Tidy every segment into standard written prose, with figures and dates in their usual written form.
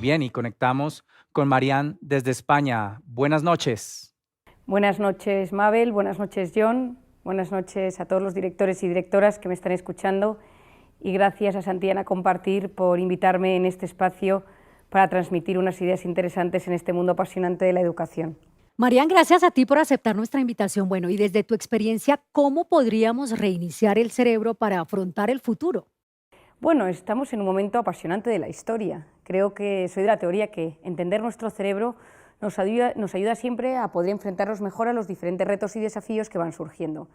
bien y conectamos con Marian desde España. Buenas noches. Buenas noches, Mabel. Buenas noches, John. Buenas noches a todos los directores y directoras que me están escuchando. Y gracias a Santillana Compartir por invitarme en este espacio para transmitir unas ideas interesantes en este mundo apasionante de la educación. Marian, gracias a ti por aceptar nuestra invitación. Bueno, y desde tu experiencia, ¿cómo podríamos reiniciar el cerebro para afrontar el futuro? Bueno, estamos en un momento apasionante de la historia. Creo que soy de la teoría que entender nuestro cerebro nos ayuda siempre a poder enfrentarnos mejor a los diferentes retos y desafíos que van surgiendo.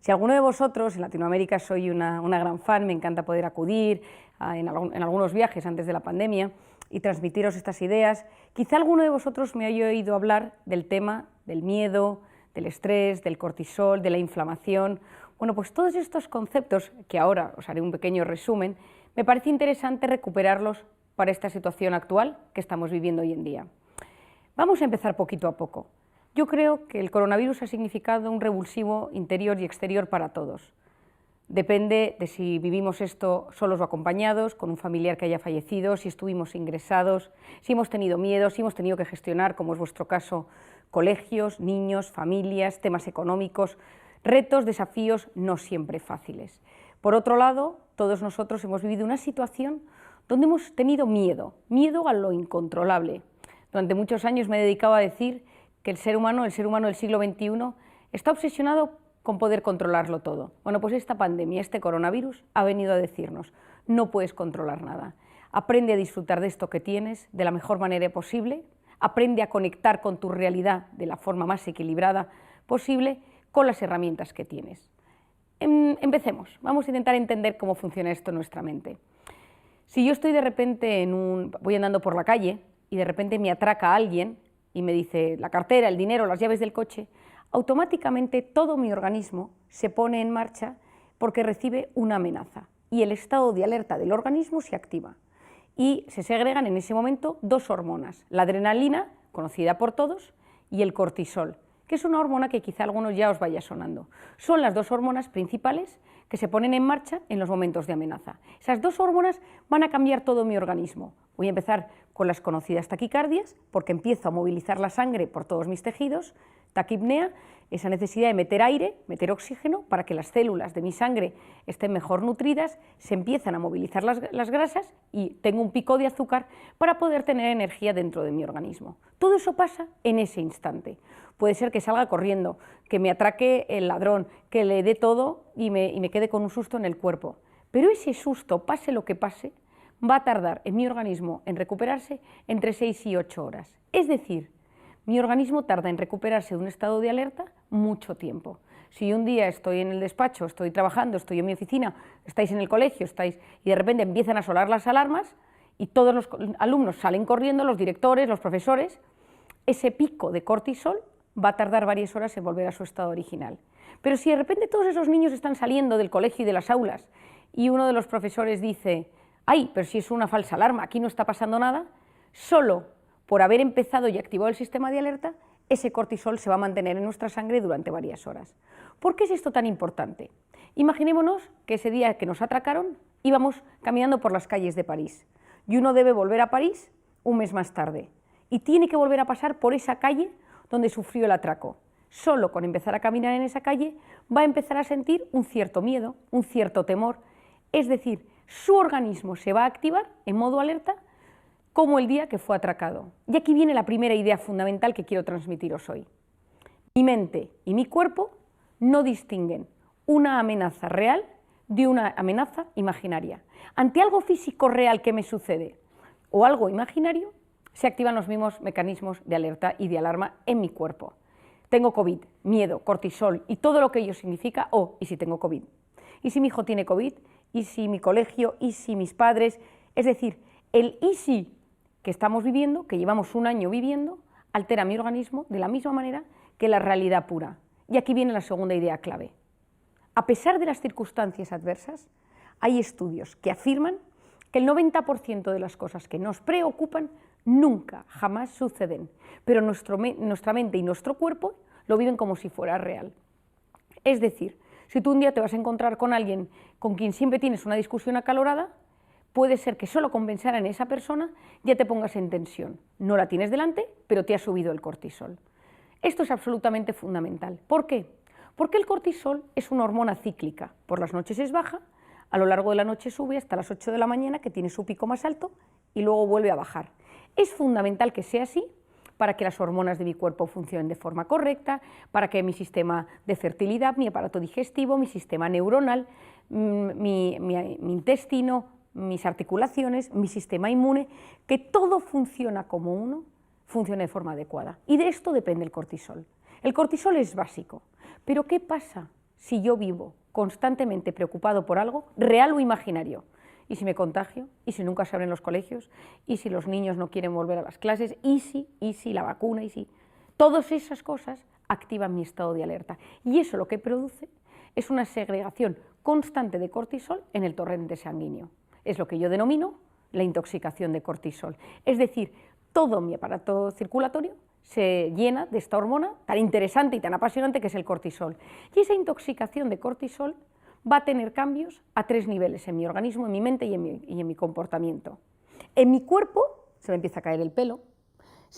Si alguno de vosotros, en Latinoamérica soy una gran fan, me encanta poder acudir en algunos viajes antes de la pandemia y transmitiros estas ideas, quizá alguno de vosotros me haya oído hablar del tema del miedo, del estrés, del cortisol, de la inflamación. Bueno, pues todos estos conceptos, que ahora os haré un pequeño resumen, me parece interesante recuperarlos para esta situación actual que estamos viviendo hoy en día. Vamos a empezar poquito a poco. Yo creo que el coronavirus ha significado un revulsivo interior y exterior para todos. Depende de si vivimos esto solos o acompañados, con un familiar que haya fallecido, si estuvimos ingresados, si hemos tenido miedo, si hemos tenido que gestionar, como es vuestro caso, colegios, niños, familias, temas económicos, retos, desafíos no siempre fáciles. Por otro lado, todos nosotros hemos vivido una situación donde hemos tenido miedo a lo incontrolable. Durante muchos años me he dedicado a decir que el ser humano del siglo XXI está obsesionado con poder controlarlo todo. Bueno, pues esta pandemia, este coronavirus, ha venido a decirnos, no puedes controlar nada. Aprende a disfrutar de esto que tienes de la mejor manera posible, aprende a conectar con tu realidad de la forma más equilibrada posible con las herramientas que tienes. Empecemos, vamos a intentar entender cómo funciona esto en nuestra mente. Si yo estoy de repente voy andando por la calle y de repente me atraca alguien y me dice la cartera, el dinero, las llaves del coche, automáticamente todo mi organismo se pone en marcha porque recibe una amenaza y el estado de alerta del organismo se activa y se segregan en ese momento dos hormonas, la adrenalina, conocida por todos, y el cortisol, que es una hormona que quizá a algunos ya os vaya sonando. Son las dos hormonas principales que se ponen en marcha en los momentos de amenaza. Esas dos hormonas van a cambiar todo mi organismo. Voy a empezar con las conocidas taquicardias, porque empiezo a movilizar la sangre por todos mis tejidos, taquipnea, esa necesidad de meter aire, meter oxígeno, para que las células de mi sangre estén mejor nutridas, se empiezan a movilizar las grasas y tengo un pico de azúcar para poder tener energía dentro de mi organismo. Todo eso pasa en ese instante. Puede ser que salga corriendo, que me atraque el ladrón, que le dé todo y me quede con un susto en el cuerpo. Pero ese susto, pase lo que pase, va a tardar en mi organismo en recuperarse entre 6 y 8 horas. Es decir, mi organismo tarda en recuperarse de un estado de alerta mucho tiempo. Si un día estoy en el despacho, estoy trabajando, estoy en mi oficina, estáis en el colegio, y de repente empiezan a sonar las alarmas y todos los alumnos salen corriendo, los directores, los profesores, ese pico de cortisol va a tardar varias horas en volver a su estado original. Pero si de repente todos esos niños están saliendo del colegio y de las aulas y uno de los profesores dice, ¡ay, pero si es una falsa alarma, aquí no está pasando nada!, solo por haber empezado y activado el sistema de alerta, ese cortisol se va a mantener en nuestra sangre durante varias horas. ¿Por qué es esto tan importante? Imaginémonos que ese día que nos atracaron íbamos caminando por las calles de París y uno debe volver a París un mes más tarde y tiene que volver a pasar por esa calle donde sufrió el atraco. Solo con empezar a caminar en esa calle va a empezar a sentir un cierto miedo, un cierto temor, es decir, su organismo se va a activar en modo alerta como el día que fue atracado. Y aquí viene la primera idea fundamental que quiero transmitiros hoy. Mi mente y mi cuerpo no distinguen una amenaza real de una amenaza imaginaria. Ante algo físico real que me sucede o algo imaginario, se activan los mismos mecanismos de alerta y de alarma en mi cuerpo. Tengo COVID, miedo, cortisol y todo lo que ello significa, ¿y si tengo COVID? ¿Y si mi hijo tiene COVID? ¿Y si mi colegio? ¿Y si mis padres? Es decir, el ¿y si? Que estamos viviendo, que llevamos un año viviendo, altera mi organismo de la misma manera que la realidad pura. Y aquí viene la segunda idea clave. A pesar de las circunstancias adversas, hay estudios que afirman que el 90% de las cosas que nos preocupan nunca, jamás suceden, pero nuestra mente y nuestro cuerpo lo viven como si fuera real. Es decir, si tú un día te vas a encontrar con alguien con quien siempre tienes una discusión acalorada, puede ser que solo con pensar en esa persona ya te pongas en tensión. No la tienes delante, pero te ha subido el cortisol. Esto es absolutamente fundamental. ¿Por qué? Porque el cortisol es una hormona cíclica. Por las noches es baja, a lo largo de la noche sube hasta las 8 de la mañana, que tiene su pico más alto, y luego vuelve a bajar. Es fundamental que sea así para que las hormonas de mi cuerpo funcionen de forma correcta, para que mi sistema de fertilidad, mi aparato digestivo, mi sistema neuronal, mi intestino, mis articulaciones, mi sistema inmune, que todo funciona como uno, funcione de forma adecuada. Y de esto depende el cortisol. El cortisol es básico, pero ¿qué pasa si yo vivo constantemente preocupado por algo, real o imaginario? ¿Y si me contagio? ¿Y si nunca se abren los colegios? ¿Y si los niños no quieren volver a las clases? ¿Y si la vacuna? ¿Y si? Todas esas cosas activan mi estado de alerta. Y eso lo que produce es una segregación constante de cortisol en el torrente sanguíneo. Es lo que yo denomino la intoxicación de cortisol. Es decir, todo mi aparato circulatorio se llena de esta hormona tan interesante y tan apasionante que es el cortisol. Y esa intoxicación de cortisol va a tener cambios a 3 niveles en mi organismo, en mi mente y en mi comportamiento. En mi cuerpo se me empieza a caer el pelo,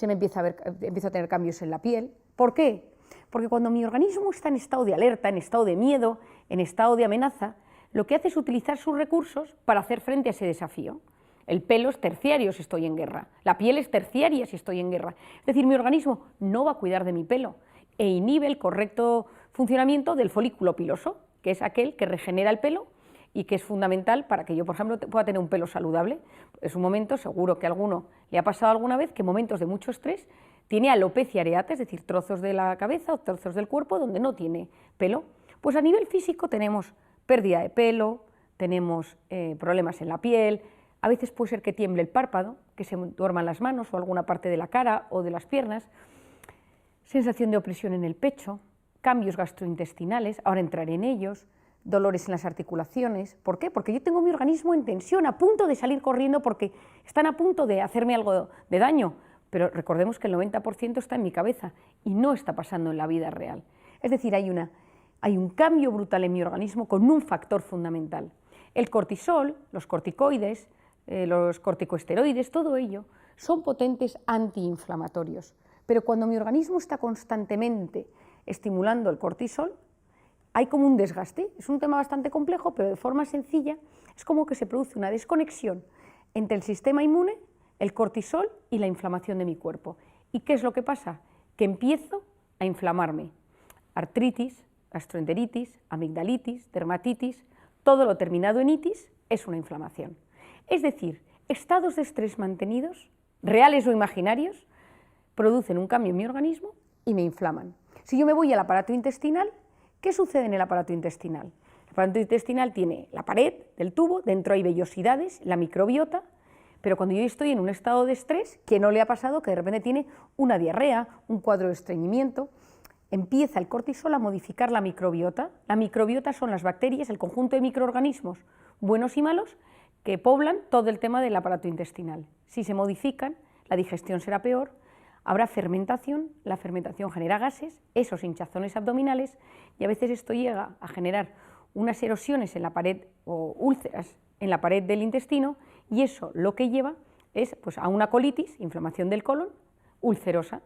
empiezo a tener cambios en la piel. ¿Por qué? Porque cuando mi organismo está en estado de alerta, en estado de miedo, en estado de amenaza, lo que hace es utilizar sus recursos para hacer frente a ese desafío. El pelo es terciario si estoy en guerra, la piel es terciaria si estoy en guerra. Es decir, mi organismo no va a cuidar de mi pelo e inhibe el correcto funcionamiento del folículo piloso, que es aquel que regenera el pelo y que es fundamental para que yo, por ejemplo, pueda tener un pelo saludable. Es un momento, seguro que a alguno le ha pasado alguna vez, que en momentos de mucho estrés tiene alopecia areata, es decir, trozos de la cabeza o trozos del cuerpo donde no tiene pelo. Pues a nivel físico tenemos pérdida de pelo, tenemos problemas en la piel, a veces puede ser que tiemble el párpado, que se duerman las manos o alguna parte de la cara o de las piernas, sensación de opresión en el pecho, cambios gastrointestinales, ahora entraré en ellos, dolores en las articulaciones. ¿Por qué? Porque yo tengo mi organismo en tensión, a punto de salir corriendo porque están a punto de hacerme algo de daño, pero recordemos que el 90% está en mi cabeza y no está pasando en la vida real. Es decir, hay un cambio brutal en mi organismo con un factor fundamental. El cortisol, los corticoides, los corticosteroides, todo ello son potentes antiinflamatorios, pero cuando mi organismo está constantemente estimulando el cortisol, hay como un desgaste. Es un tema bastante complejo, pero de forma sencilla es como que se produce una desconexión entre el sistema inmune, el cortisol y la inflamación de mi cuerpo. ¿Y qué es lo que pasa? Que empiezo a inflamarme. Artritis, gastroenteritis, amigdalitis, dermatitis, todo lo terminado en itis es una inflamación. Es decir, estados de estrés mantenidos, reales o imaginarios, producen un cambio en mi organismo y me inflaman. Si yo me voy al aparato intestinal, ¿qué sucede en el aparato intestinal? El aparato intestinal tiene la pared del tubo, dentro hay vellosidades, la microbiota, pero cuando yo estoy en un estado de estrés, ¿qué no le ha pasado? Que de repente tiene una diarrea, un cuadro de estreñimiento, empieza el cortisol a modificar la microbiota. La microbiota son las bacterias, el conjunto de microorganismos buenos y malos que poblan todo el tema del aparato intestinal. Si se modifican, la digestión será peor, habrá fermentación, la fermentación genera gases, esos hinchazones abdominales, y a veces esto llega a generar unas erosiones en la pared o úlceras en la pared del intestino, y eso lo que lleva es pues, a una colitis, inflamación del colon, ulcerosa.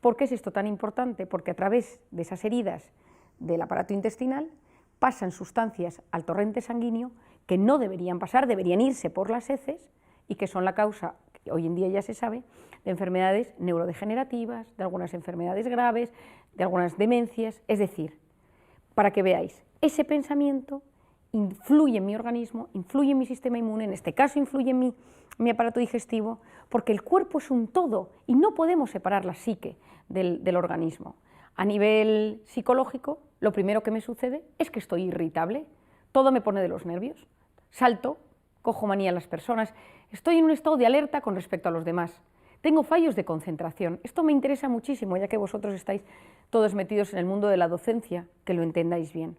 ¿Por qué es esto tan importante? Porque a través de esas heridas del aparato intestinal pasan sustancias al torrente sanguíneo que no deberían pasar, deberían irse por las heces y que son la causa, que hoy en día ya se sabe, de enfermedades neurodegenerativas, de algunas enfermedades graves, de algunas demencias. Es decir, para que veáis, ese pensamiento influye en mi organismo, influye en mi sistema inmune, en este caso influye en mi aparato digestivo, porque el cuerpo es un todo y no podemos separar la psique del organismo. A nivel psicológico, lo primero que me sucede es que estoy irritable, todo me pone de los nervios, salto, cojo manía a las personas, estoy en un estado de alerta con respecto a los demás, tengo fallos de concentración. Esto me interesa muchísimo, ya que vosotros estáis todos metidos en el mundo de la docencia, que lo entendáis bien.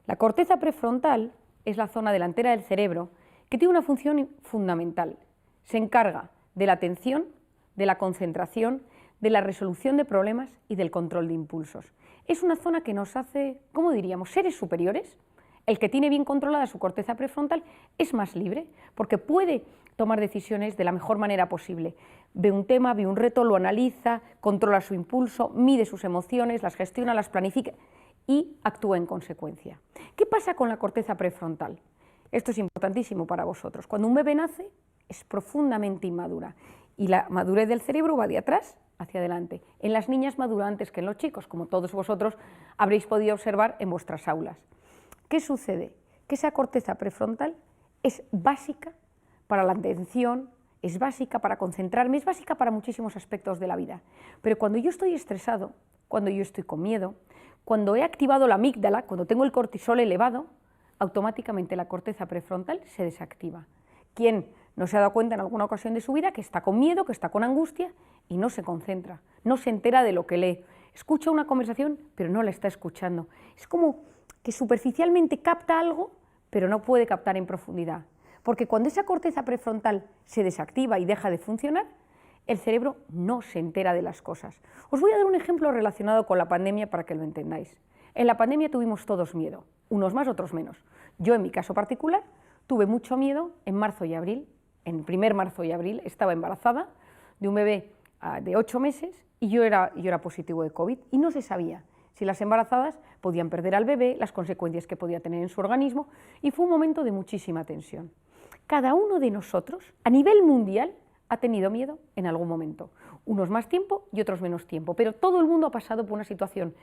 La corteza prefrontal es la zona delantera del cerebro que tiene una función fundamental. Se encarga de la atención, de la concentración, de la resolución de problemas y del control de impulsos. Es una zona que nos hace, ¿cómo diríamos?, seres superiores. El que tiene bien controlada su corteza prefrontal es más libre, porque puede tomar decisiones de la mejor manera posible. Ve un tema, ve un reto, lo analiza, controla su impulso, mide sus emociones, las gestiona, las planifica y actúa en consecuencia. ¿Qué pasa con la corteza prefrontal? Esto es importantísimo para vosotros. Cuando un bebé nace es profundamente inmadura y la madurez del cerebro va de atrás hacia adelante. En las niñas madura antes que en los chicos, como todos vosotros habréis podido observar en vuestras aulas. ¿Qué sucede? Que esa corteza prefrontal es básica para la atención, es básica para concentrarme, es básica para muchísimos aspectos de la vida. Pero cuando yo estoy estresado, cuando yo estoy con miedo, cuando he activado la amígdala, cuando tengo el cortisol elevado, automáticamente la corteza prefrontal se desactiva. ¿Quién no se ha dado cuenta en alguna ocasión de su vida que está con miedo, que está con angustia y no se concentra, no se entera de lo que lee? Escucha una conversación, pero no la está escuchando. Es como que superficialmente capta algo, pero no puede captar en profundidad. Porque cuando esa corteza prefrontal se desactiva y deja de funcionar, el cerebro no se entera de las cosas. Os voy a dar un ejemplo relacionado con la pandemia para que lo entendáis. En la pandemia tuvimos todos miedo, unos más, otros menos. Yo, en mi caso particular, tuve mucho miedo en marzo y abril. En el primer marzo y abril estaba embarazada de un bebé de 8 meses y yo era positivo de COVID y no se sabía si las embarazadas podían perder al bebé, las consecuencias que podía tener en su organismo, y fue un momento de muchísima tensión. Cada uno de nosotros, a nivel mundial, ha tenido miedo en algún momento, unos más tiempo y otros menos tiempo, pero todo el mundo ha pasado por una situación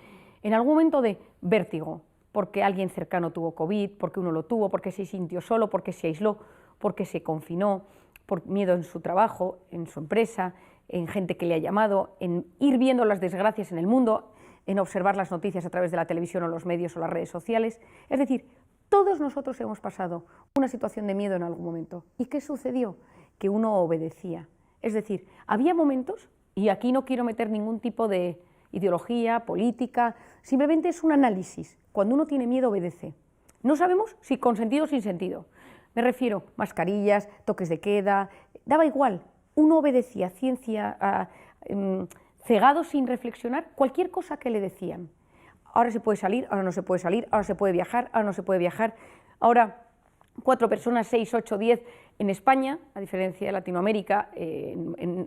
en algún momento de vértigo, porque alguien cercano tuvo COVID, porque uno lo tuvo, porque se sintió solo, porque se aisló, porque se confinó, por miedo en su trabajo, en su empresa, en gente que le ha llamado, en ir viendo las desgracias en el mundo, en observar las noticias a través de la televisión o los medios o las redes sociales. Es decir, todos nosotros hemos pasado una situación de miedo en algún momento. ¿Y qué sucedió? Que uno obedecía. Es decir, había momentos, y aquí no quiero meter ningún tipo de ideología, política, simplemente es un análisis. Cuando uno tiene miedo, obedece. No sabemos si con sentido o sin sentido. Me refiero a mascarillas, toques de queda, daba igual. Uno obedecía, cegado sin reflexionar, cualquier cosa que le decían. Ahora se puede salir, ahora no se puede salir, ahora se puede viajar, ahora no se puede viajar. Ahora 4 personas, 6, 8, 10 en España, a diferencia de Latinoamérica,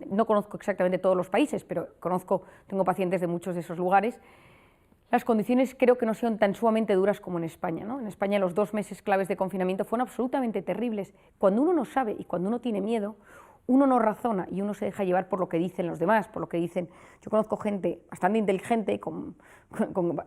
no conozco exactamente todos los países, pero tengo pacientes de muchos de esos lugares. Las condiciones creo que no son tan sumamente duras como en España, ¿no? En España los 2 meses claves de confinamiento fueron absolutamente terribles. Cuando uno no sabe y cuando uno tiene miedo, uno no razona y uno se deja llevar por lo que dicen los demás, por lo que dicen. Yo conozco gente bastante inteligente y con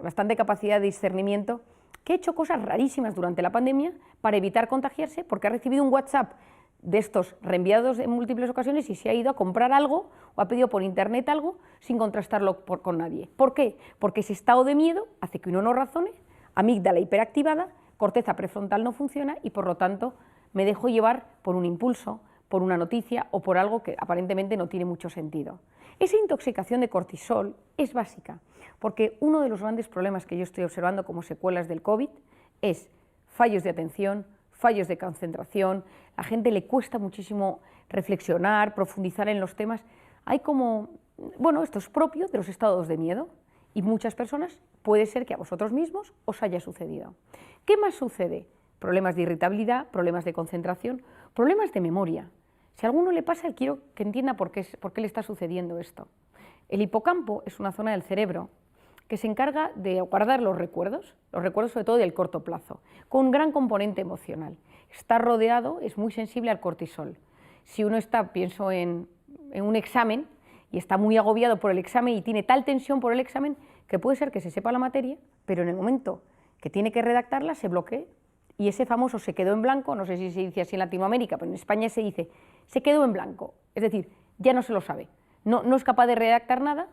bastante capacidad de discernimiento que ha hecho cosas rarísimas durante la pandemia para evitar contagiarse porque ha recibido un WhatsApp de estos reenviados en múltiples ocasiones y se ha ido a comprar algo o ha pedido por internet algo sin contrastarlo con nadie. ¿Por qué? Porque ese estado de miedo hace que uno no razone, amígdala hiperactivada, corteza prefrontal no funciona y por lo tanto me dejo llevar por un impulso, por una noticia o por algo que aparentemente no tiene mucho sentido. Esa intoxicación de cortisol es básica, porque uno de los grandes problemas que yo estoy observando como secuelas del COVID es fallos de atención, fallos de concentración, a la gente le cuesta muchísimo reflexionar, profundizar en los temas. Hay como, bueno, esto es propio de los estados de miedo y muchas personas puede ser que a vosotros mismos os haya sucedido. ¿Qué más sucede? Problemas de irritabilidad, problemas de concentración, problemas de memoria. Si a alguno le pasa, quiero que entienda por qué le está sucediendo esto. El hipocampo es una zona del cerebro que se encarga de guardar los recuerdos sobre todo del corto plazo, con un gran componente emocional. Está rodeado, es muy sensible al cortisol. Si uno está, pienso en un examen, y está muy agobiado por el examen y tiene tal tensión por el examen, que puede ser que se sepa la materia, pero en el momento que tiene que redactarla se bloquee, y ese famoso se quedó en blanco, no sé si se dice así en Latinoamérica, pero en España se dice se quedó en blanco, es decir, ya no se lo sabe, no es capaz de redactar nada.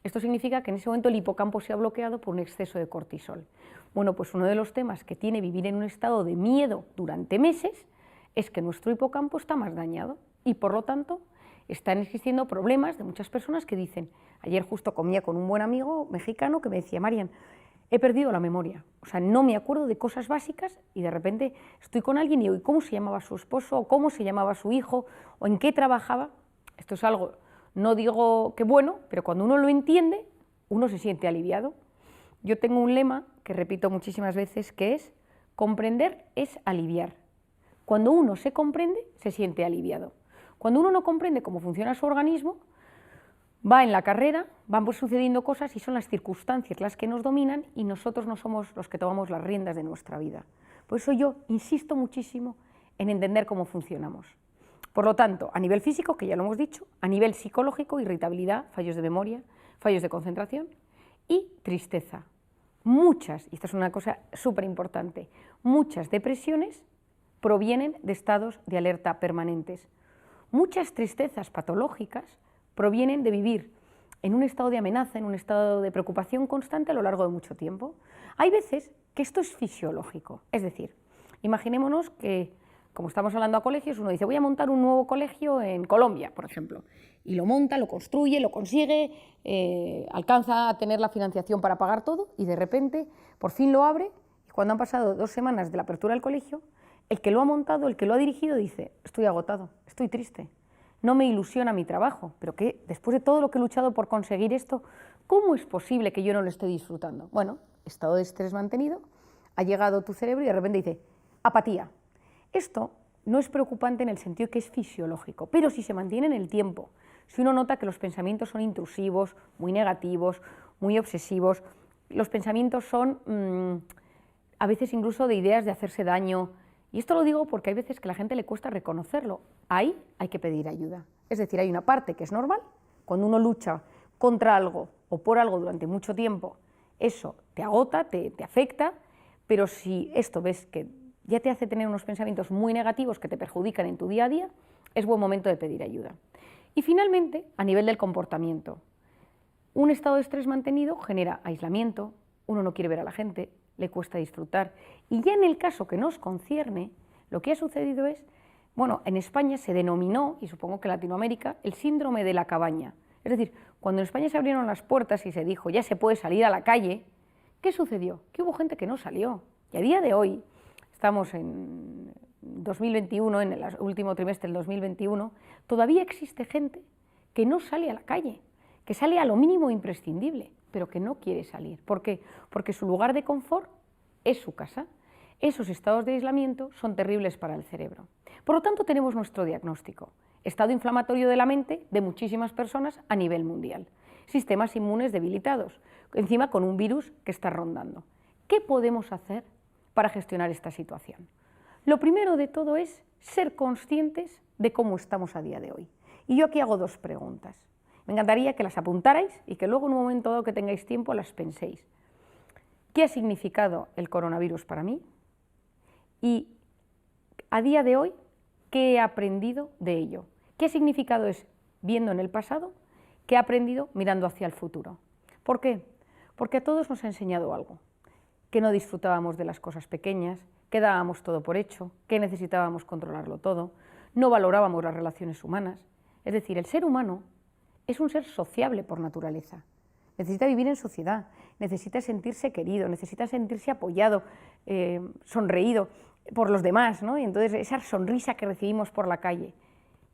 Esto significa que en ese momento el hipocampo se ha bloqueado por un exceso de cortisol. Bueno, pues uno de los temas que tiene vivir en un estado de miedo durante meses es que nuestro hipocampo está más dañado y por lo tanto están existiendo problemas de muchas personas que dicen, ayer justo comía con un buen amigo mexicano que me decía, Marian, he perdido la memoria, o sea, no me acuerdo de cosas básicas y de repente estoy con alguien y digo, ¿cómo se llamaba su esposo? ¿O cómo se llamaba su hijo? ¿O en qué trabajaba? Esto es algo, no digo que bueno, pero cuando uno lo entiende, uno se siente aliviado. Yo tengo un lema que repito muchísimas veces que es, Comprender es aliviar. Cuando uno se comprende, se siente aliviado. Cuando uno no comprende cómo funciona su organismo, va en la carrera, van sucediendo cosas y son las circunstancias las que nos dominan y nosotros no somos los que tomamos las riendas de nuestra vida. Por eso yo insisto muchísimo en entender cómo funcionamos. Por lo tanto, a nivel físico, que ya lo hemos dicho, a nivel psicológico, irritabilidad, fallos de memoria, fallos de concentración y tristeza. Muchas, y esta es una cosa súper importante, muchas depresiones provienen de estados de alerta permanentes. Muchas tristezas patológicas provienen de vivir en un estado de amenaza, en un estado de preocupación constante a lo largo de mucho tiempo. Hay veces que esto es fisiológico, es decir, imaginémonos que, como estamos hablando a colegios, uno dice, voy a montar un nuevo colegio en Colombia, por ejemplo, y lo monta, lo construye, lo consigue, alcanza a tener la financiación para pagar todo y de repente por fin lo abre y cuando han pasado 2 semanas de la apertura del colegio, el que lo ha montado, el que lo ha dirigido dice, estoy agotado, estoy triste, no me ilusiona mi trabajo, pero que después de todo lo que he luchado por conseguir esto, ¿cómo es posible que yo no lo esté disfrutando? Bueno, estado de estrés mantenido, ha llegado tu cerebro y de repente dice, apatía. Esto no es preocupante en el sentido que es fisiológico, pero si se mantiene en el tiempo, si uno nota que los pensamientos son intrusivos, muy negativos, muy obsesivos, los pensamientos son a veces incluso de ideas de hacerse daño, y esto lo digo porque hay veces que a la gente le cuesta reconocerlo, ahí hay que pedir ayuda. Es decir, hay una parte que es normal, cuando uno lucha contra algo o por algo durante mucho tiempo, eso te agota, te afecta, pero si esto ves que ya te hace tener unos pensamientos muy negativos que te perjudican en tu día a día, es buen momento de pedir ayuda. Y finalmente, a nivel del comportamiento, un estado de estrés mantenido genera aislamiento, uno no quiere ver a la gente, le cuesta disfrutar. Y ya en el caso que nos concierne, lo que ha sucedido es, bueno, en España se denominó, y supongo que en Latinoamérica, el síndrome de la cabaña. Es decir, cuando en España se abrieron las puertas y se dijo, ya se puede salir a la calle, ¿qué sucedió? Que hubo gente que no salió. Y a día de hoy, estamos en 2021, en el último trimestre del 2021, todavía existe gente que no sale a la calle, que sale a lo mínimo imprescindible, pero que no quiere salir. ¿Por qué? Porque su lugar de confort es su casa. Esos estados de aislamiento son terribles para el cerebro. Por lo tanto, tenemos nuestro diagnóstico. Estado inflamatorio de la mente de muchísimas personas a nivel mundial. Sistemas inmunes debilitados, encima con un virus que está rondando. ¿Qué podemos hacer para gestionar esta situación? Lo primero de todo es ser conscientes de cómo estamos a día de hoy. Y yo aquí hago 2 preguntas. Me encantaría que las apuntarais y que luego en un momento dado que tengáis tiempo las penséis. ¿Qué ha significado el coronavirus para mí? Y a día de hoy, ¿qué he aprendido de ello? ¿Qué significado es viendo en el pasado? ¿Qué he aprendido mirando hacia el futuro? ¿Por qué? Porque a todos nos ha enseñado algo, que no disfrutábamos de las cosas pequeñas, que dábamos todo por hecho, que necesitábamos controlarlo todo, no valorábamos las relaciones humanas. Es decir, el ser humano es un ser sociable por naturaleza. Necesita vivir en sociedad, necesita sentirse querido, necesita sentirse apoyado, sonreído por los demás, ¿no? Y entonces esa sonrisa que recibimos por la calle.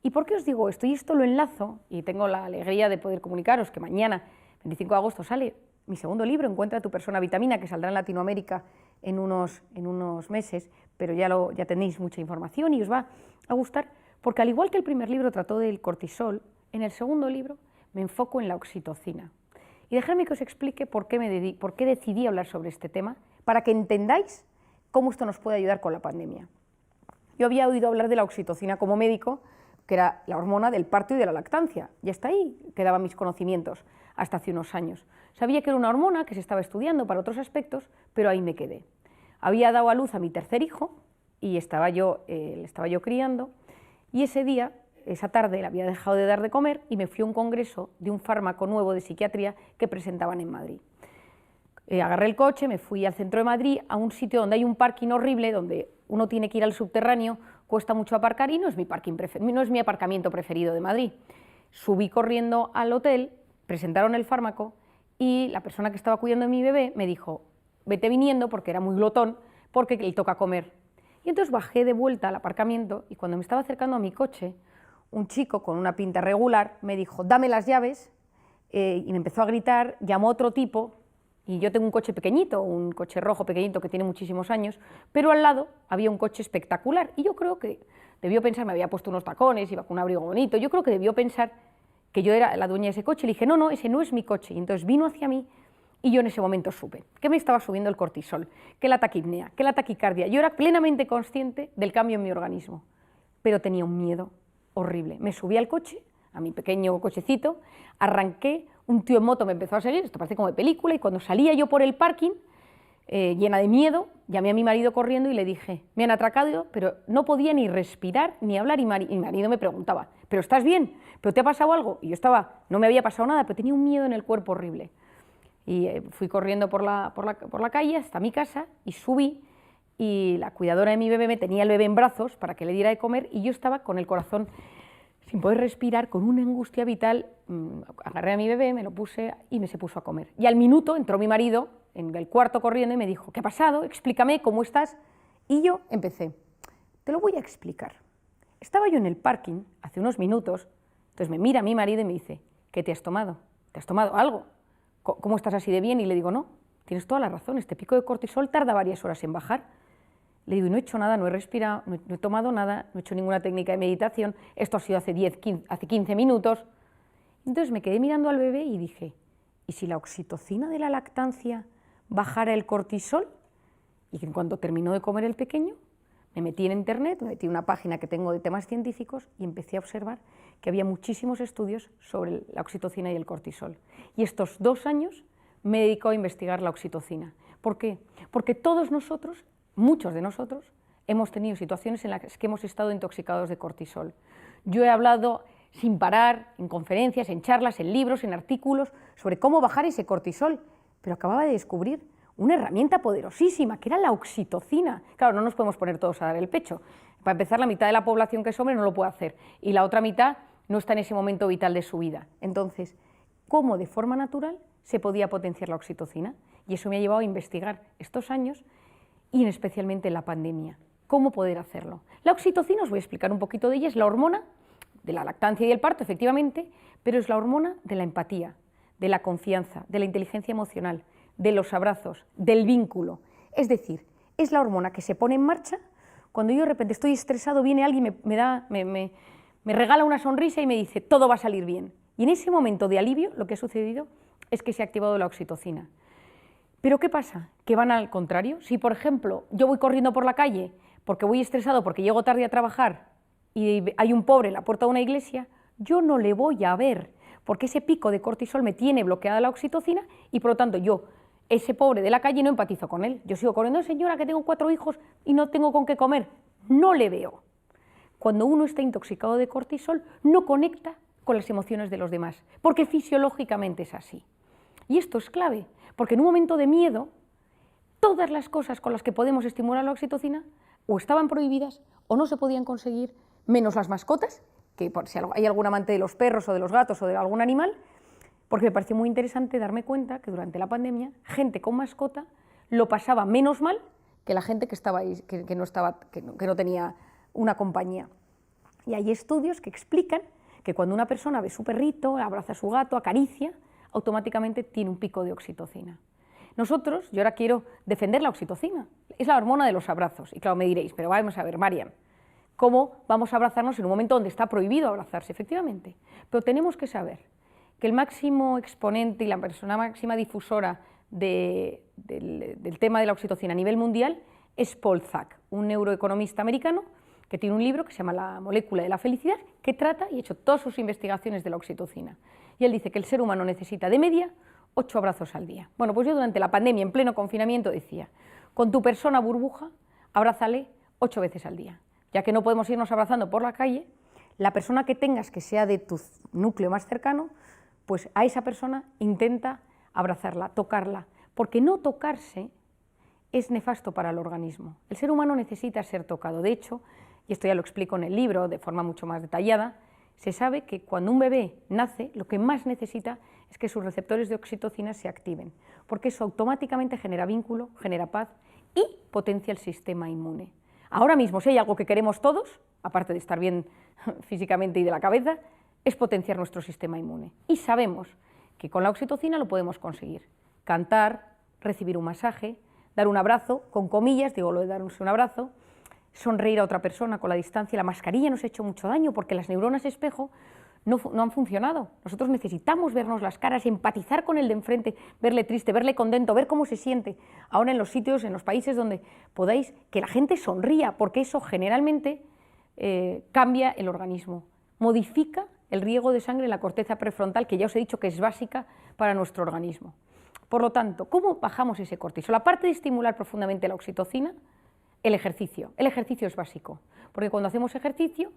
¿Y por qué os digo esto? Y esto lo enlazo, y tengo la alegría de poder comunicaros que mañana, 25 de agosto, sale mi segundo libro, Encuentra tu persona vitamina, que saldrá en Latinoamérica en unos meses, pero ya tenéis mucha información y os va a gustar, porque al igual que el primer libro trató del cortisol, en el segundo libro me enfoco en la oxitocina. Y dejadme que os explique por qué decidí hablar sobre este tema, para que entendáis cómo esto nos puede ayudar con la pandemia. Yo había oído hablar de la oxitocina como médico, que era la hormona del parto y de la lactancia, y hasta ahí quedaban mis conocimientos, hasta hace unos años. Sabía que era una hormona que se estaba estudiando para otros aspectos, pero ahí me quedé. Había dado a luz a mi tercer hijo, y le estaba yo criando, y esa tarde le había dejado de dar de comer y me fui a un congreso de un fármaco nuevo de psiquiatría que presentaban en Madrid. Agarré el coche, me fui al centro de Madrid, a un sitio donde hay un parking horrible, donde uno tiene que ir al subterráneo, cuesta mucho aparcar y no es mi aparcamiento preferido de Madrid. Subí corriendo al hotel, presentaron el fármaco y la persona que estaba cuidando de mi bebé me dijo, vete viniendo, porque era muy glotón, porque le toca comer. Y entonces bajé de vuelta al aparcamiento y cuando me estaba acercando a mi coche, un chico con una pinta regular me dijo, dame las llaves, y me empezó a gritar, llamó a otro tipo Y yo tengo un coche pequeñito, un coche rojo pequeñito que tiene muchísimos años, pero al lado había un coche espectacular. Y yo creo que debió pensar, me había puesto unos tacones, iba con un abrigo bonito, yo creo que debió pensar que yo era la dueña de ese coche. Le dije, no, ese no es mi coche. Y entonces vino hacia mí y yo en ese momento supe que me estaba subiendo el cortisol, que la taquipnea, que la taquicardia. Yo era plenamente consciente del cambio en mi organismo, pero tenía un miedo horrible. Me subí al coche, a mi pequeño cochecito, arranqué, un tío en moto me empezó a seguir, esto parece como de película, y cuando salía yo por el parking, llena de miedo, llamé a mi marido corriendo y le dije, me han atracado, pero no podía ni respirar ni hablar, y mi marido me preguntaba, ¿pero estás bien? ¿Pero te ha pasado algo? Y yo no me había pasado nada, pero tenía un miedo en el cuerpo horrible. Y fui corriendo por la calle hasta mi casa y subí, y la cuidadora de mi bebé me tenía el bebé en brazos para que le diera de comer, y yo estaba con el corazón sin poder respirar, con una angustia vital. Agarré a mi bebé, me lo puse y se puso a comer. Y al minuto entró mi marido en el cuarto corriendo y me dijo, ¿qué ha pasado? Explícame, ¿cómo estás? Y yo empecé, te lo voy a explicar. Estaba yo en el parking hace unos minutos, entonces me mira mi marido y me dice, ¿qué te has tomado? ¿Te has tomado algo? ¿Cómo estás así de bien? Y le digo, no, tienes toda la razón, este pico de cortisol tarda varias horas en bajar. Le digo, no he hecho nada, no he respirado, no he tomado nada, no he hecho ninguna técnica de meditación, esto ha sido hace 15 minutos. Entonces me quedé mirando al bebé y dije, ¿y si la oxitocina de la lactancia bajara el cortisol? Y en cuanto terminó de comer el pequeño, me metí en internet, me metí en una página que tengo de temas científicos y empecé a observar que había muchísimos estudios sobre la oxitocina y el cortisol. Y estos 2 años me dedico a investigar la oxitocina. ¿Por qué? Porque todos nosotros, muchos de nosotros, hemos tenido situaciones en las que hemos estado intoxicados de cortisol. Yo he hablado sin parar en conferencias, en charlas, en libros, en artículos sobre cómo bajar ese cortisol, pero acababa de descubrir una herramienta poderosísima, que era la oxitocina. Claro, no nos podemos poner todos a dar el pecho. Para empezar, la mitad de la población que es hombre no lo puede hacer, y la otra mitad no está en ese momento vital de su vida. Entonces, ¿cómo de forma natural se podía potenciar la oxitocina? Y eso me ha llevado a investigar estos años, y especialmente en la pandemia, cómo poder hacerlo. La oxitocina, os voy a explicar un poquito de ella, es la hormona de la lactancia y del parto, efectivamente, pero es la hormona de la empatía, de la confianza, de la inteligencia emocional, de los abrazos, del vínculo. Es decir, es la hormona que se pone en marcha cuando yo de repente estoy estresado, viene alguien, me regala una sonrisa y me dice, todo va a salir bien. Y en ese momento de alivio, lo que ha sucedido es que se ha activado la oxitocina. ¿Pero qué pasa? Que van al contrario. Si, por ejemplo, yo voy corriendo por la calle porque voy estresado, porque llego tarde a trabajar y hay un pobre en la puerta de una iglesia, yo no le voy a ver, porque ese pico de cortisol me tiene bloqueada la oxitocina y, por lo tanto, yo, ese pobre de la calle, no empatizo con él. Yo sigo corriendo, señora, que tengo 4 hijos y no tengo con qué comer. No le veo. Cuando uno está intoxicado de cortisol, no conecta con las emociones de los demás, porque fisiológicamente es así. Y esto es clave, porque en un momento de miedo, todas las cosas con las que podemos estimular la oxitocina o estaban prohibidas o no se podían conseguir, menos las mascotas, que por si hay algún amante de los perros o de los gatos o de algún animal, porque me pareció muy interesante darme cuenta que durante la pandemia, gente con mascota lo pasaba menos mal que la gente que estaba ahí, que no tenía una compañía. Y hay estudios que explican que cuando una persona ve su perrito, abraza a su gato, acaricia, automáticamente tiene un pico de oxitocina. Nosotros, yo ahora quiero defender la oxitocina, es la hormona de los abrazos. Y claro, me diréis, pero vamos a ver, Marian, ¿cómo vamos a abrazarnos en un momento donde está prohibido abrazarse? Efectivamente, pero tenemos que saber que el máximo exponente y la persona máxima difusora del tema de la oxitocina a nivel mundial es Paul Zak, un neuroeconomista americano que tiene un libro que se llama La molécula de la felicidad, que trata y ha hecho todas sus investigaciones de la oxitocina. Y él dice que el ser humano necesita de media 8 abrazos al día. Bueno, pues yo durante la pandemia, en pleno confinamiento, decía, con tu persona burbuja, abrázale 8 veces al día. Ya que no podemos irnos abrazando por la calle, la persona que tengas que sea de tu núcleo más cercano, pues a esa persona intenta abrazarla, tocarla, porque no tocarse es nefasto para el organismo. El ser humano necesita ser tocado. De hecho, y esto ya lo explico en el libro de forma mucho más detallada, se sabe que cuando un bebé nace, lo que más necesita es que sus receptores de oxitocina se activen, porque eso automáticamente genera vínculo, genera paz y potencia el sistema inmune. Ahora mismo, si hay algo que queremos todos, aparte de estar bien físicamente y de la cabeza, es potenciar nuestro sistema inmune. Y sabemos que con la oxitocina lo podemos conseguir. Cantar, recibir un masaje, dar un abrazo, con comillas, digo lo de darse un abrazo, sonreír a otra persona con la distancia. La mascarilla nos ha hecho mucho daño porque las neuronas espejo no han funcionado. Nosotros necesitamos vernos las caras, empatizar con el de enfrente, verle triste, verle contento, ver cómo se siente. Ahora en los sitios, en los países donde podáis, que la gente sonría, porque eso generalmente cambia el organismo, modifica el riego de sangre en la corteza prefrontal, que ya os he dicho que es básica para nuestro organismo. Por lo tanto, ¿cómo bajamos ese cortisol? Aparte de estimular profundamente la oxitocina, el ejercicio. El ejercicio es básico, porque cuando hacemos ejercicio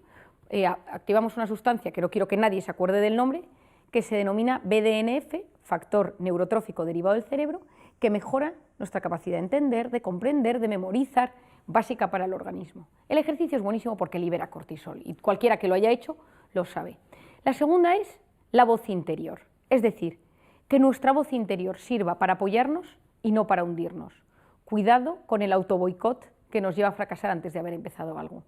activamos una sustancia que no quiero que nadie se acuerde del nombre, que se denomina BDNF, factor neurotrófico derivado del cerebro, que mejora nuestra capacidad de entender, de comprender, de memorizar, básica para el organismo. El ejercicio es buenísimo porque libera cortisol y cualquiera que lo haya hecho lo sabe. La segunda es la voz interior, es decir, que nuestra voz interior sirva para apoyarnos y no para hundirnos. Cuidado con el autoboicot que nos lleva a fracasar antes de haber empezado algo.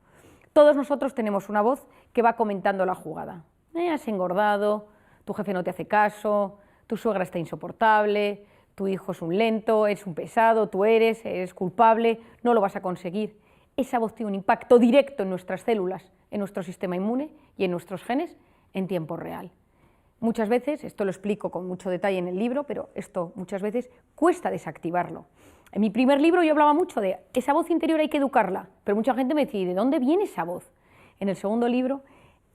Todos nosotros tenemos una voz que va comentando la jugada. Has engordado, tu jefe no te hace caso, tu suegra está insoportable, tu hijo es un lento, es un pesado, tú eres culpable, no lo vas a conseguir. Esa voz tiene un impacto directo en nuestras células, en nuestro sistema inmune y en nuestros genes en tiempo real. Muchas veces, esto lo explico con mucho detalle en el libro, pero esto muchas veces cuesta desactivarlo. En mi primer libro yo hablaba mucho de esa voz interior hay que educarla, pero mucha gente me decía, ¿de dónde viene esa voz? En el segundo libro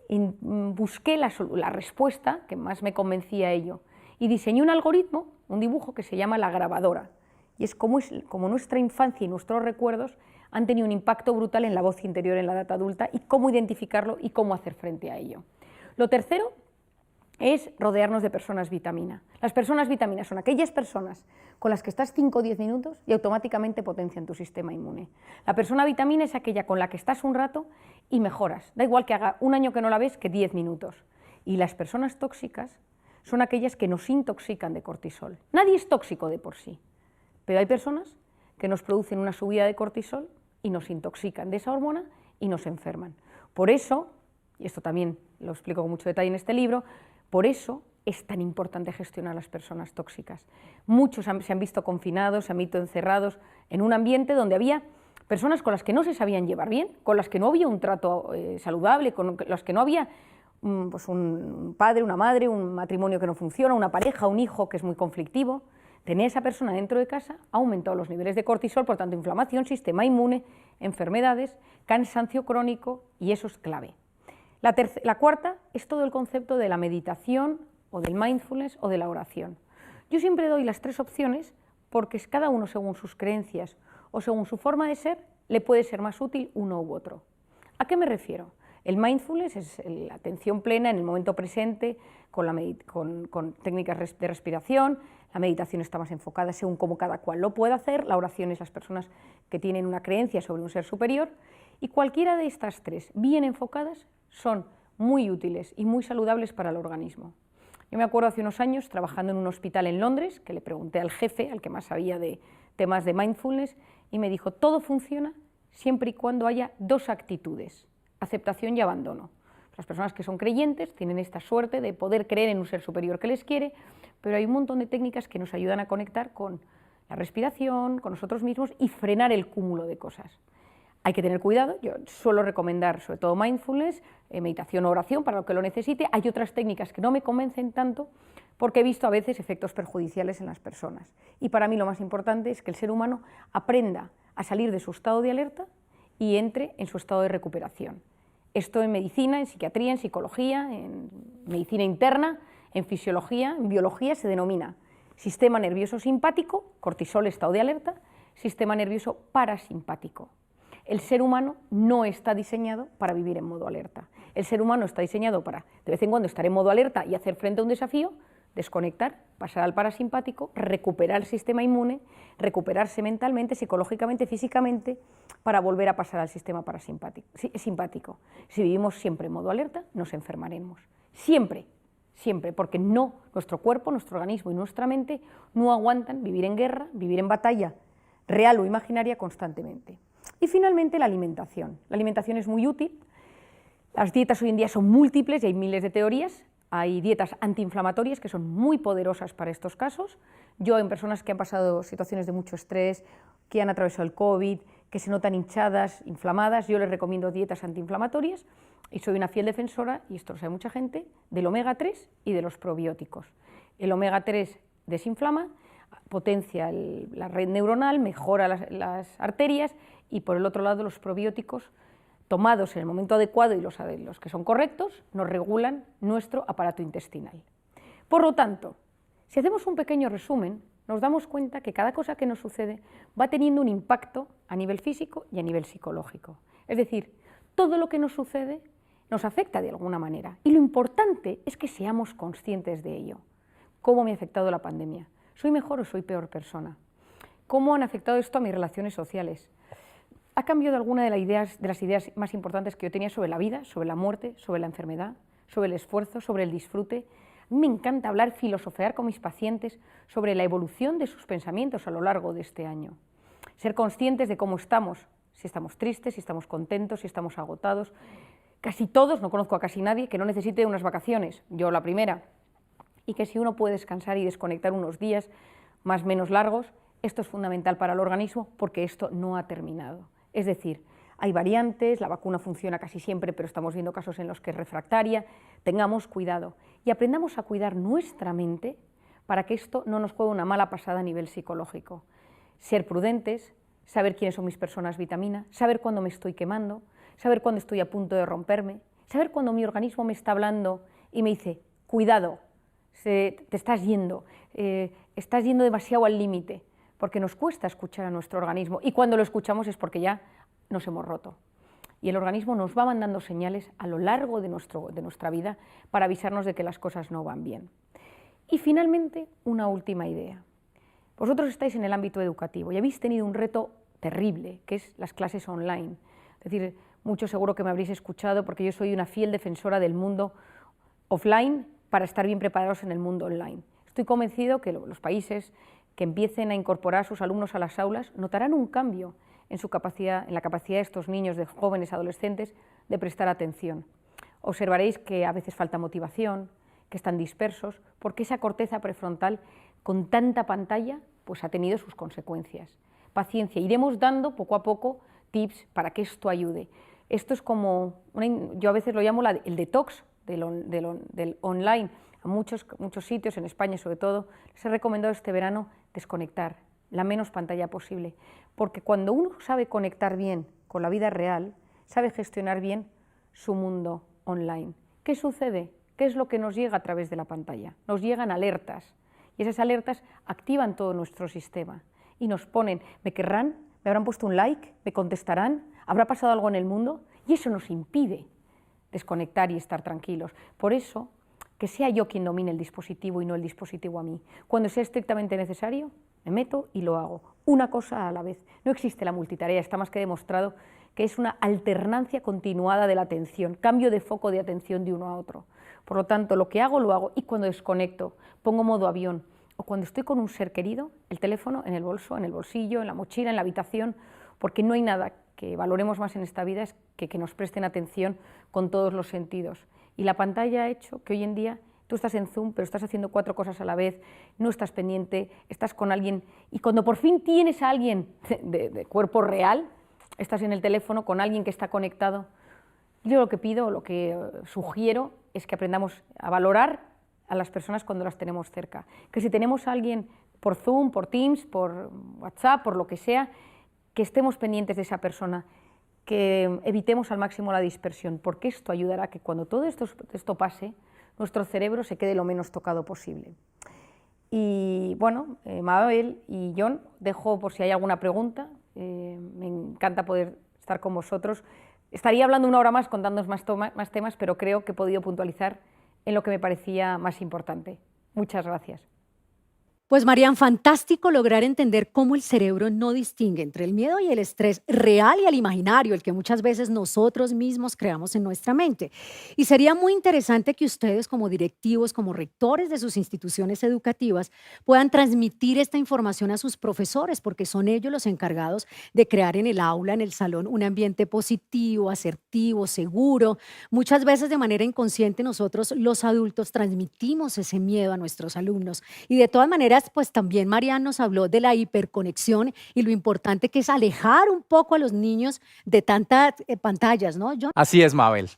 busqué la respuesta que más me convencía a ello y diseñé un algoritmo, un dibujo que se llama la grabadora. Y es como nuestra infancia y nuestros recuerdos han tenido un impacto brutal en la voz interior en la edad adulta y cómo identificarlo y cómo hacer frente a ello. Lo tercero es rodearnos de personas vitamina. Las personas vitamina son aquellas personas con las que estás 5 o 10 minutos y automáticamente potencian tu sistema inmune. La persona vitamina es aquella con la que estás un rato y mejoras. Da igual que haga un año que no la ves que 10 minutos. Y las personas tóxicas son aquellas que nos intoxican de cortisol. Nadie es tóxico de por sí, pero hay personas que nos producen una subida de cortisol y nos intoxican de esa hormona y nos enferman. Por eso, y esto también lo explico con mucho detalle en este libro, por eso es tan importante gestionar a las personas tóxicas. Muchos se han visto confinados, se han visto encerrados en un ambiente donde había personas con las que no se sabían llevar bien, con las que no había un trato saludable, con las que no había pues un padre, una madre, un matrimonio que no funciona, una pareja, un hijo que es muy conflictivo. Tener a esa persona dentro de casa ha aumentado los niveles de cortisol, por tanto inflamación, sistema inmune, enfermedades, cansancio crónico, y eso es clave. La cuarta es todo el concepto de la meditación o del mindfulness o de la oración. Yo siempre doy las 3 opciones porque cada uno según sus creencias o según su forma de ser le puede ser más útil uno u otro. ¿A qué me refiero? El mindfulness es la atención plena en el momento presente con técnicas de respiración. La meditación está más enfocada según cómo cada cual lo puede hacer. La oración es las personas que tienen una creencia sobre un ser superior. Y cualquiera de estas 3 bien enfocadas son muy útiles y muy saludables para el organismo. Yo me acuerdo hace unos años trabajando en un hospital en Londres, que le pregunté al jefe, al que más sabía de temas de mindfulness, y me dijo, todo funciona siempre y cuando haya 2 actitudes, aceptación y abandono. Las personas que son creyentes tienen esta suerte de poder creer en un ser superior que les quiere, pero hay un montón de técnicas que nos ayudan a conectar con la respiración, con nosotros mismos y frenar el cúmulo de cosas. Hay que tener cuidado, yo suelo recomendar sobre todo mindfulness, meditación o oración para lo que lo necesite. Hay otras técnicas que no me convencen tanto porque he visto a veces efectos perjudiciales en las personas. Y para mí lo más importante es que el ser humano aprenda a salir de su estado de alerta y entre en su estado de recuperación. Esto en medicina, en psiquiatría, en psicología, en medicina interna, en fisiología, en biología se denomina sistema nervioso simpático, cortisol, estado de alerta, sistema nervioso parasimpático. El ser humano no está diseñado para vivir en modo alerta. El ser humano está diseñado para, de vez en cuando, estar en modo alerta y hacer frente a un desafío, desconectar, pasar al parasimpático, recuperar el sistema inmune, recuperarse mentalmente, psicológicamente, físicamente, para volver a pasar al sistema simpático. Si vivimos siempre en modo alerta, nos enfermaremos. Siempre, siempre, porque nuestro cuerpo, nuestro organismo y nuestra mente no aguantan vivir en guerra, vivir en batalla real o imaginaria constantemente. Y finalmente la alimentación. La alimentación es muy útil, las dietas hoy en día son múltiples y hay miles de teorías. hay dietas antiinflamatorias que son muy poderosas para estos casos. Yo, en personas que han pasado situaciones de mucho estrés, que han atravesado el COVID, que se notan hinchadas, inflamadas, yo les recomiendo dietas antiinflamatorias y soy una fiel defensora, y esto lo sabe mucha gente, del omega 3 y de los probióticos. El omega 3 desinflama, potencia la red neuronal, mejora las arterias, y por el otro lado los probióticos, tomados en el momento adecuado y los que son correctos, nos regulan nuestro aparato intestinal. Por lo tanto, si hacemos un pequeño resumen, nos damos cuenta que cada cosa que nos sucede va teniendo un impacto a nivel físico y a nivel psicológico. Es decir, todo lo que nos sucede nos afecta de alguna manera, y lo importante es que seamos conscientes de ello. ¿Cómo me ha afectado la pandemia? ¿Soy mejor o soy peor persona? ¿Cómo han afectado esto a mis relaciones sociales? ¿Ha cambiado alguna de las ideas más importantes que yo tenía sobre la vida, sobre la muerte, sobre la enfermedad, sobre el esfuerzo, sobre el disfrute? A mí me encanta hablar, filosofear con mis pacientes sobre la evolución de sus pensamientos a lo largo de este año. Ser conscientes de cómo estamos, si estamos tristes, si estamos contentos, si estamos agotados. Casi todos, no conozco a casi nadie, que no necesite unas vacaciones, yo la primera, y que si uno puede descansar y desconectar unos días más o menos largos, esto es fundamental para el organismo porque esto no ha terminado. Es decir, hay variantes, la vacuna funciona casi siempre, pero estamos viendo casos en los que es refractaria. Tengamos cuidado y aprendamos a cuidar nuestra mente para que esto no nos juegue una mala pasada a nivel psicológico. Ser prudentes, saber quiénes son mis personas vitamina, saber cuándo me estoy quemando, saber cuándo estoy a punto de romperme, saber cuándo mi organismo me está hablando y me dice, cuidado, te estás yendo demasiado al límite, porque nos cuesta escuchar a nuestro organismo, y cuando lo escuchamos es porque ya nos hemos roto. Y el organismo nos va mandando señales a lo largo de nuestra vida para avisarnos de que las cosas no van bien. Y finalmente, una última idea. Vosotros estáis en el ámbito educativo y habéis tenido un reto terrible, que es las clases online. Es decir, muchos seguro que me habréis escuchado, porque yo soy una fiel defensora del mundo offline para estar bien preparados en el mundo online. Estoy convencido que los países que empiecen a incorporar a sus alumnos a las aulas notarán un cambio en la capacidad de estos niños, de jóvenes, adolescentes, de prestar atención. Observaréis que a veces falta motivación, que están dispersos, porque esa corteza prefrontal con tanta pantalla pues ha tenido sus consecuencias. Paciencia, iremos dando poco a poco tips para que esto ayude. Esto es como, yo a veces lo llamo el detox del online. A muchos sitios, en España sobre todo, les he recomendado este verano desconectar, la menos pantalla posible, porque cuando uno sabe conectar bien con la vida real, sabe gestionar bien su mundo online. ¿Qué sucede? ¿Qué es lo que nos llega a través de la pantalla? Nos llegan alertas, y esas alertas activan todo nuestro sistema y nos ponen, ¿me querrán? ¿Me habrán puesto un like? ¿Me contestarán? ¿Habrá pasado algo en el mundo? Y eso nos impide desconectar y estar tranquilos. Por eso, que sea yo quien domine el dispositivo y no el dispositivo a mí. Cuando sea estrictamente necesario, me meto y lo hago, una cosa a la vez. No existe la multitarea, está más que demostrado que es una alternancia continuada de la atención, cambio de foco de atención de uno a otro. Por lo tanto, lo que hago, lo hago, y cuando desconecto, pongo modo avión, o cuando estoy con un ser querido, el teléfono en el bolso, en el bolsillo, en la mochila, en la habitación, porque no hay nada que valoremos más en esta vida que nos presten atención con todos los sentidos. Y la pantalla ha hecho que hoy en día tú estás en Zoom, pero estás haciendo 4 cosas a la vez, no estás pendiente, estás con alguien, y cuando por fin tienes a alguien de cuerpo real, estás en el teléfono con alguien que está conectado. Yo lo que pido, lo que sugiero, es que aprendamos a valorar a las personas cuando las tenemos cerca. Que si tenemos a alguien por Zoom, por Teams, por WhatsApp, por lo que sea, que estemos pendientes de esa persona, que evitemos al máximo la dispersión, porque esto ayudará a que cuando todo esto pase, nuestro cerebro se quede lo menos tocado posible. Y bueno, Mabel y Jon, dejo por si hay alguna pregunta. Me encanta poder estar con vosotros. Estaría hablando 1 hora más contándoos más temas, pero creo que he podido puntualizar en lo que me parecía más importante. Muchas gracias. Pues Marian, fantástico lograr entender cómo el cerebro no distingue entre el miedo y el estrés real y el imaginario, el que muchas veces nosotros mismos creamos en nuestra mente. Y sería muy interesante que ustedes como directivos, como rectores de sus instituciones educativas, puedan transmitir esta información a sus profesores, porque son ellos los encargados de crear en el aula, en el salón, un ambiente positivo, asertivo, seguro. Muchas veces de manera inconsciente nosotros los adultos transmitimos ese miedo a nuestros alumnos. Y de todas maneras, pues también Marian nos habló de la hiperconexión y lo importante que es alejar un poco a los niños de tantas pantallas, ¿no? Yo Así es, Mabel.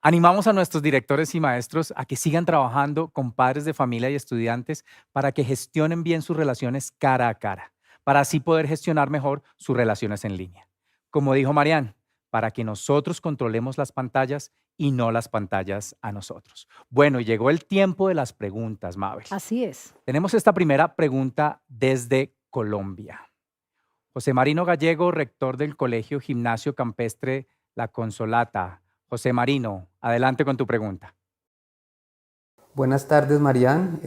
Animamos a nuestros directores y maestros a que sigan trabajando con padres de familia y estudiantes para que gestionen bien sus relaciones cara a cara, para así poder gestionar mejor sus relaciones en línea. Como dijo Marian, para que nosotros controlemos las pantallas y no las pantallas a nosotros. Bueno, y llegó el tiempo de las preguntas, Mabel. así es. Tenemos esta primera pregunta desde Colombia. José Marino Gallego, rector del Colegio Gimnasio Campestre La Consolata. José Marino, adelante con tu pregunta. Buenas tardes, Marian.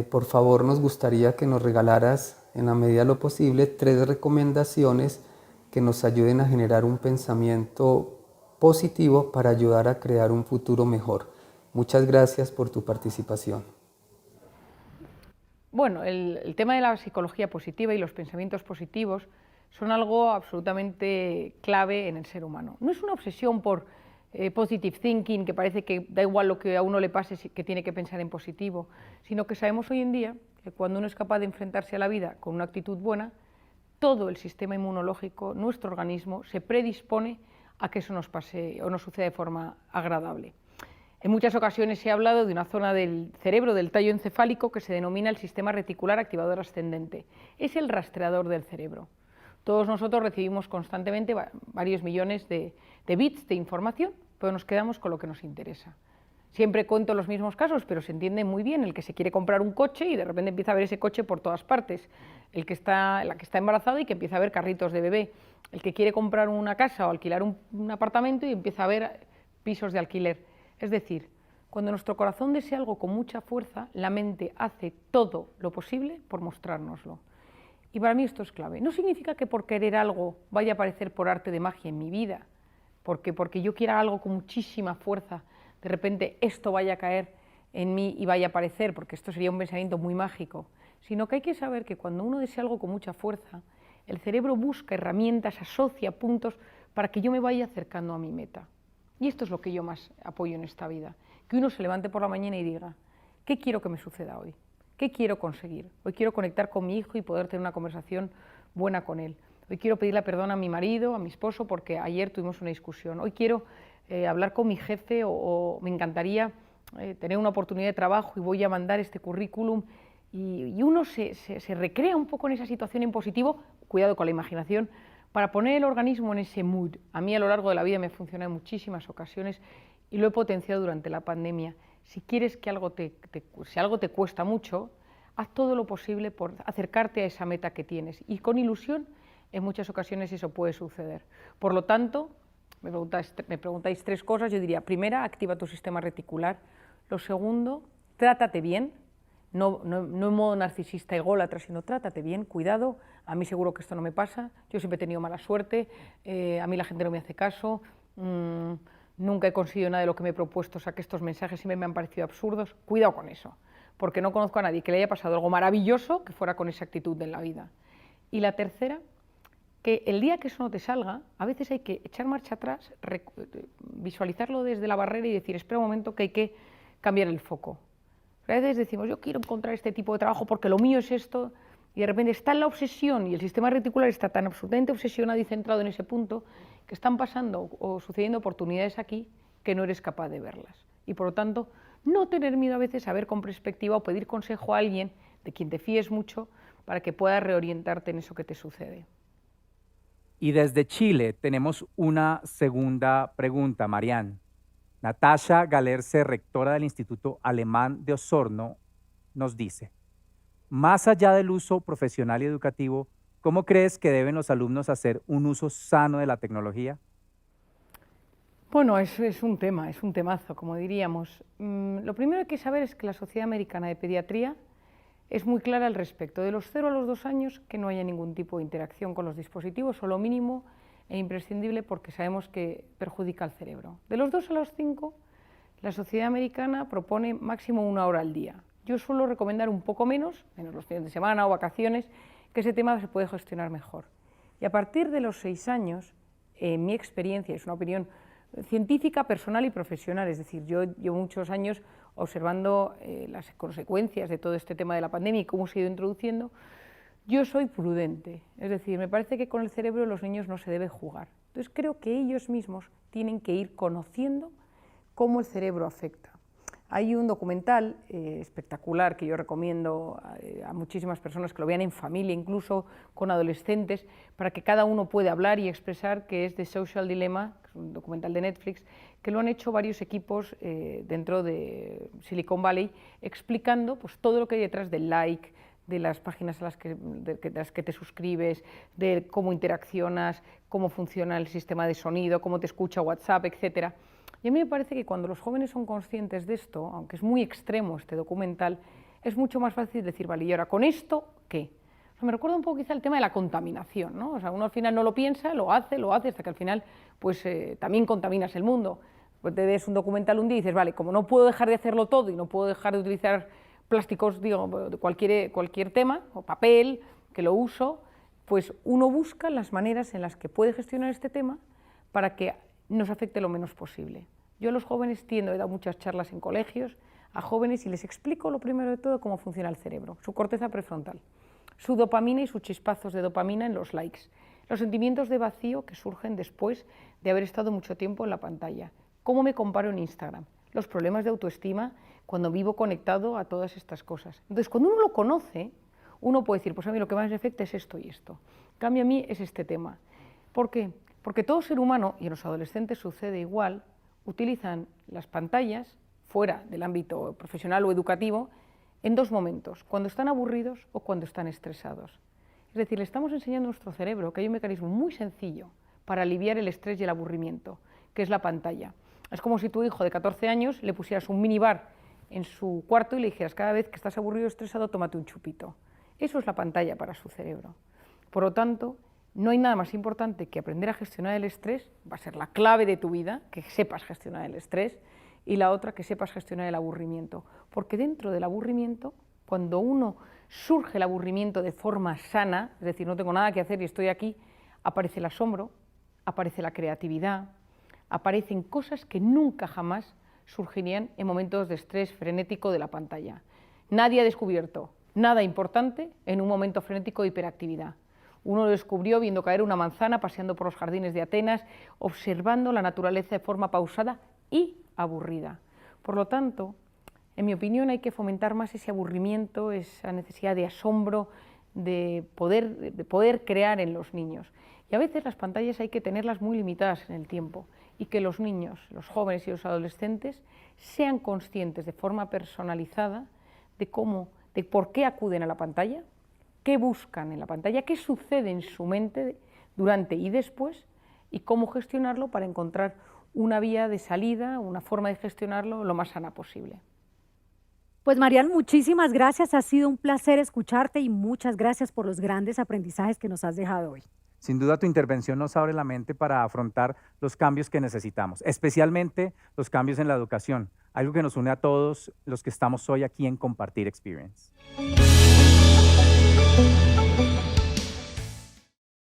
Por favor, nos gustaría que nos regalaras, en la medida de lo posible, 3 recomendaciones que nos ayuden a generar un pensamiento positivo para ayudar a crear un futuro mejor. Muchas gracias por tu participación. Bueno, el tema de la psicología positiva y los pensamientos positivos son algo absolutamente clave en el ser humano. No es una obsesión por positive thinking, que parece que da igual lo que a uno le pase, que tiene que pensar en positivo, sino que sabemos hoy en día que cuando uno es capaz de enfrentarse a la vida con una actitud buena, todo el sistema inmunológico, nuestro organismo, se predispone a que eso nos pase o nos suceda de forma agradable. En muchas ocasiones se ha hablado de una zona del cerebro, del tallo encefálico, que se denomina el sistema reticular activador ascendente. Es el rastreador del cerebro. Todos nosotros recibimos constantemente varios millones de bits de información, pero nos quedamos con lo que nos interesa. Siempre cuento los mismos casos, pero se entiende muy bien el que se quiere comprar un coche y de repente empieza a ver ese coche por todas partes, la que está embarazada y que empieza a ver carritos de bebé, el que quiere comprar una casa o alquilar un apartamento y empieza a ver pisos de alquiler. Es decir, cuando nuestro corazón desea algo con mucha fuerza, la mente hace todo lo posible por mostrárnoslo. Y para mí esto es clave. No significa que por querer algo vaya a aparecer por arte de magia en mi vida, porque yo quiera algo con muchísima fuerza, de repente esto vaya a caer en mí y vaya a aparecer, porque esto sería un pensamiento muy mágico, sino que hay que saber que cuando uno desea algo con mucha fuerza, el cerebro busca herramientas, asocia puntos para que yo me vaya acercando a mi meta. Y esto es lo que yo más apoyo en esta vida, que uno se levante por la mañana y diga, ¿qué quiero que me suceda hoy? ¿Qué quiero conseguir? Hoy quiero conectar con mi hijo y poder tener una conversación buena con él. Hoy quiero pedirle perdón a mi marido, a mi esposo, porque ayer tuvimos una discusión. Hoy quiero hablar con mi jefe o me encantaría tener una oportunidad de trabajo y voy a mandar este currículum. Y uno se recrea un poco en esa situación en positivo, cuidado con la imaginación, para poner el organismo en ese mood. A mí a lo largo de la vida me ha funcionado en muchísimas ocasiones y lo he potenciado durante la pandemia. Si quieres que si algo te cuesta mucho, haz todo lo posible por acercarte a esa meta que tienes y con ilusión en muchas ocasiones eso puede suceder. Por lo tanto, me preguntáis 3 cosas, yo diría, primera, activa tu sistema reticular. Lo segundo, trátate bien, no en modo narcisista ególatra, sino trátate bien, cuidado, a mí seguro que esto no me pasa, yo siempre he tenido mala suerte, a mí la gente no me hace caso, nunca he conseguido nada de lo que me he propuesto, o sea que estos mensajes siempre me han parecido absurdos. Cuidado con eso, porque no conozco a nadie que le haya pasado algo maravilloso que fuera con esa actitud en la vida. Y la tercera, que el día que eso no te salga, a veces hay que echar marcha atrás, visualizarlo desde la barrera y decir, espera un momento que hay que cambiar el foco. A veces decimos, yo quiero encontrar este tipo de trabajo porque lo mío es esto, y de repente está en la obsesión y el sistema reticular está tan absolutamente obsesionado y centrado en ese punto que están pasando o sucediendo oportunidades aquí que no eres capaz de verlas. Y por lo tanto, no tener miedo a veces a ver con perspectiva o pedir consejo a alguien de quien te fíes mucho para que puedas reorientarte en eso que te sucede. Y desde Chile tenemos una segunda pregunta, Marian. Natasha Galerce, rectora del Instituto Alemán de Osorno, nos dice, más allá del uso profesional y educativo, ¿cómo crees que deben los alumnos hacer un uso sano de la tecnología? Bueno, es un temazo, como diríamos. Lo primero que hay que saber es que la Sociedad Americana de Pediatría es muy clara al respecto. De los 0 a los 2 años, que no haya ningún tipo de interacción con los dispositivos, o lo mínimo e imprescindible porque sabemos que perjudica al cerebro. De los 2 a los 5, la Sociedad Americana propone máximo 1 hora al día. Yo suelo recomendar un poco menos los fines de semana o vacaciones, que ese tema se puede gestionar mejor. Y a partir de los 6 años, en mi experiencia, es una opinión científica, personal y profesional, es decir, yo llevo muchos años observando las consecuencias de todo este tema de la pandemia y cómo se ha ido introduciendo. Yo soy prudente, es decir, me parece que con el cerebro de los niños no se debe jugar. Entonces creo que ellos mismos tienen que ir conociendo cómo el cerebro afecta. Hay un documental espectacular que yo recomiendo a muchísimas personas que lo vean en familia, incluso con adolescentes, para que cada uno pueda hablar y expresar, que es The Social Dilemma, que es un documental de Netflix, que lo han hecho varios equipos dentro de Silicon Valley, explicando pues, todo lo que hay detrás del like, de las páginas a las que te suscribes, de cómo interaccionas, cómo funciona el sistema de sonido, cómo te escucha WhatsApp, etcétera. Y a mí me parece que cuando los jóvenes son conscientes de esto, aunque es muy extremo este documental, es mucho más fácil decir, vale, ¿y ahora con esto qué? O sea, me recuerda un poco quizá el tema de la contaminación, ¿no? O sea, uno al final no lo piensa, lo hace, hasta que al final pues, también contaminas el mundo. Pues te ves un documental un día y dices, vale, como no puedo dejar de hacerlo todo y no puedo dejar de utilizar plásticos, digo, de cualquier tema, o papel, que lo uso, pues uno busca las maneras en las que puede gestionar este tema para que nos afecte lo menos posible. Yo a los jóvenes he dado muchas charlas en colegios a jóvenes y les explico lo primero de todo cómo funciona el cerebro, su corteza prefrontal, su dopamina y sus chispazos de dopamina en los likes, los sentimientos de vacío que surgen después de haber estado mucho tiempo en la pantalla, cómo me comparo en Instagram, los problemas de autoestima cuando vivo conectado a todas estas cosas. Entonces, cuando uno lo conoce, uno puede decir, pues a mí lo que más me afecta es esto y esto. En cambio, a mí es este tema. ¿Por qué? Porque todo ser humano, y en los adolescentes sucede igual, utilizan las pantallas, fuera del ámbito profesional o educativo, en dos momentos, cuando están aburridos o cuando están estresados. Es decir, le estamos enseñando a nuestro cerebro que hay un mecanismo muy sencillo para aliviar el estrés y el aburrimiento, que es la pantalla. Es como si tu hijo de 14 años le pusieras un minibar en su cuarto y le dijeras, cada vez que estás aburrido o estresado, tómate un chupito. Eso es la pantalla para su cerebro. Por lo tanto, no hay nada más importante que aprender a gestionar el estrés, va a ser la clave de tu vida, que sepas gestionar el estrés, y la otra, que sepas gestionar el aburrimiento. Porque dentro del aburrimiento, cuando surge el aburrimiento de forma sana, es decir, no tengo nada que hacer y estoy aquí, aparece el asombro, aparece la creatividad, aparecen cosas que nunca jamás surgirían en momentos de estrés frenético de la pantalla. Nadie ha descubierto nada importante en un momento frenético de hiperactividad. Uno lo descubrió viendo caer una manzana, paseando por los jardines de Atenas, observando la naturaleza de forma pausada y aburrida. Por lo tanto, en mi opinión, hay que fomentar más ese aburrimiento, esa necesidad de asombro, de poder crear en los niños. Y a veces las pantallas hay que tenerlas muy limitadas en el tiempo y que los niños, los jóvenes y los adolescentes sean conscientes de forma personalizada de por qué acuden a la pantalla, qué buscan en la pantalla, qué sucede en su mente durante y después y cómo gestionarlo para encontrar una vía de salida, una forma de gestionarlo lo más sana posible. Pues Marian, muchísimas gracias, ha sido un placer escucharte y muchas gracias por los grandes aprendizajes que nos has dejado hoy. Sin duda tu intervención nos abre la mente para afrontar los cambios que necesitamos, especialmente los cambios en la educación, algo que nos une a todos los que estamos hoy aquí en Compartir Experience.